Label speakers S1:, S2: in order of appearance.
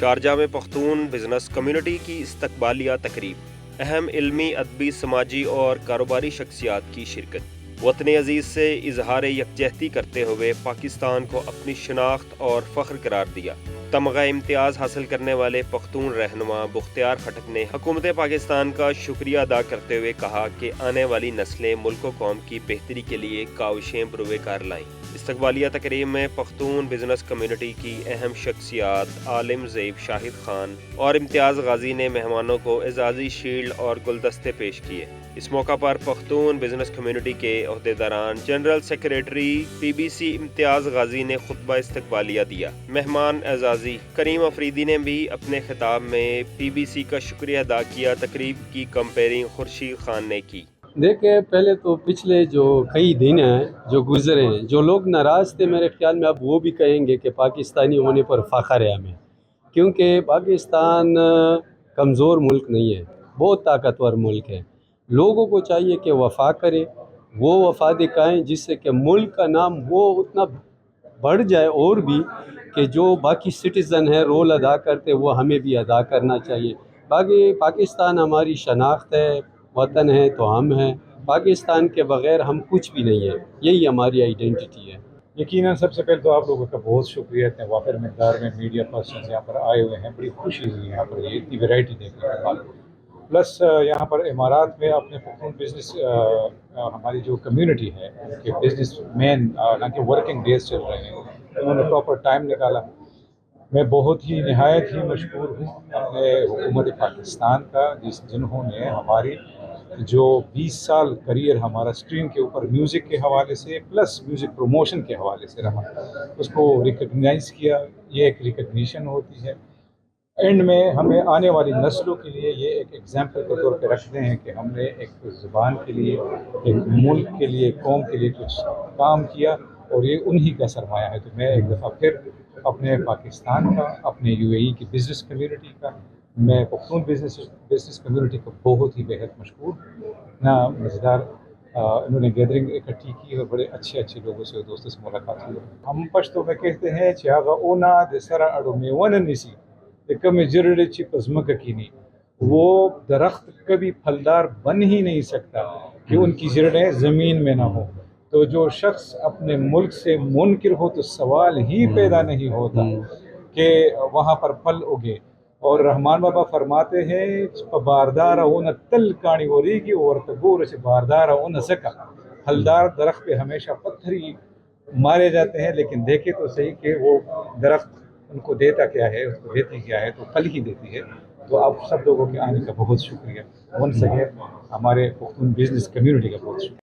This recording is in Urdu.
S1: شارجہ میں پختون بزنس کمیونٹی کی استقبالیہ تقریب، اہم علمی، ادبی، سماجی اور کاروباری شخصیات کی شرکت۔ وطن عزیز سے اظہار یکجہتی کرتے ہوئے پاکستان کو اپنی شناخت اور فخر قرار دیا۔ تمغہ امتیاز حاصل کرنے والے پختون رہنما بختیار خٹک نے حکومت پاکستان کا شکریہ ادا کرتے ہوئے کہا کہ آنے والی نسلیں ملک و قوم کی بہتری کے لیے کاوشیں بروئے کار لائیں۔ استقبالیہ تقریب میں پختون بزنس کمیونٹی کی اہم شخصیات عالم زیب شاہد خان اور امتیاز غازی نے مہمانوں کو اعزازی شیلڈ اور گلدستے پیش کیے۔ اس موقع پر پختون بزنس کمیونٹی کے عہدیداران general secretary P B C Imtiaz Ghazi نے خطبہ استقبالیہ دیا۔ مہمان اعزازی کریم افریدی نے بھی اپنے خطاب میں پی بی سی کا شکریہ ادا کیا۔ تقریب کی کمپیرنگ خورشید خان نے کی۔
S2: دیکھیں، پہلے تو پچھلے جو کئی دن ہیں جو گزرے ہیں، جو لوگ ناراض تھے میرے خیال میں اب وہ بھی کہیں گے کہ پاکستانی ہونے پر فخر ہے ہمیں، کیونکہ پاکستان کمزور ملک نہیں ہے، بہت طاقتور ملک ہے۔ لوگوں کو چاہیے کہ وفا کرے، وہ وفا دکھائیں جس سے کہ ملک کا نام وہ اتنا بڑھ جائے، اور بھی کہ جو باقی سٹیزن ہیں رول ادا کرتے وہ ہمیں بھی ادا کرنا چاہیے۔ باقی پاکستان ہماری شناخت ہے، وطن ہے تو ہم ہیں، پاکستان کے بغیر ہم کچھ بھی نہیں ہے، یہی ہماری آئیڈینٹی ہے۔
S3: یقیناً سب سے پہلے تو آپ لوگوں کا بہت شکریہ، اتنے وافر مقدار میں میڈیا پرسنز یہاں پر آئے ہوئے ہیں، بڑی خوشی ہوئی یہاں پر یہ اتنی ویرائٹی دیکھنے کے بعد۔ پلس یہاں پر امارات میں اپنے پختون بزنس ہماری جو کمیونٹی ہے ان کے بزنس مین نہ کہ ورکنگ ڈیز چل رہے ہیں، انہوں نے پراپر ٹائم نکالا۔ میں بہت ہی نہایت ہی مشکور ہوں اپنے حکومت پاکستان کا، جنہوں نے ہماری جو 20 سال کریئر ہمارا اسکرین کے اوپر میوزک کے حوالے سے پلس میوزک پروموشن کے حوالے سے رہا، اس کو ریکگنائز کیا۔ یہ ایک ریکگنیشن ہوتی ہے، اینڈ میں ہمیں آنے والی نسلوں کے لیے یہ ایک ایگزامپل کے طور پہ رکھتے ہیں کہ ہم نے ایک زبان کے لیے، ایک ملک کے لیے، ایک قوم کے لیے کچھ کام کیا، اور یہ انہی کا سرمایہ ہے۔ تو میں ایک دفعہ پھر اپنے پاکستان کا، اپنے یو اے ای کی بزنس کمیونٹی کا، میں پختون بزنس کمیونٹی کو بہت ہی بہت مشکور نا مزیدار انہوں نے گیدرنگ اکٹھی کی اور بڑے اچھے لوگوں سے اور دوستوں سے ملاقات ہوئی۔ ہم پشتو میں کہتے ہیں چاغا اونا دے سرا اڑو میون نسی کمی جرڑ چی پزمک کینی، وہ درخت کبھی پھلدار بن ہی نہیں سکتا کہ ان کی جڑیں زمین میں نہ ہوں۔ تو جو شخص اپنے ملک سے منکر ہو تو سوال ہی پیدا نہیں ہوتا کہ وہاں پر پھل اگے۔ اور رحمان بابا فرماتے ہیں باردار ہو نہ تل کانی ہو رہی کی اور تبور سے باردار ہو نہ سکا۔ پھلدار درخت پہ ہمیشہ پتھر ہی مارے جاتے ہیں، لیکن دیکھیں تو صحیح کہ وہ درخت ان کو دیتا کیا ہے، اس کو دیتی کیا ہے، تو پھل ہی دیتی ہے۔ تو آپ سب لوگوں کے آنے کا بہت شکریہ، ونس اگین ہمارے پختون بزنس کمیونٹی کا بہت شکریہ۔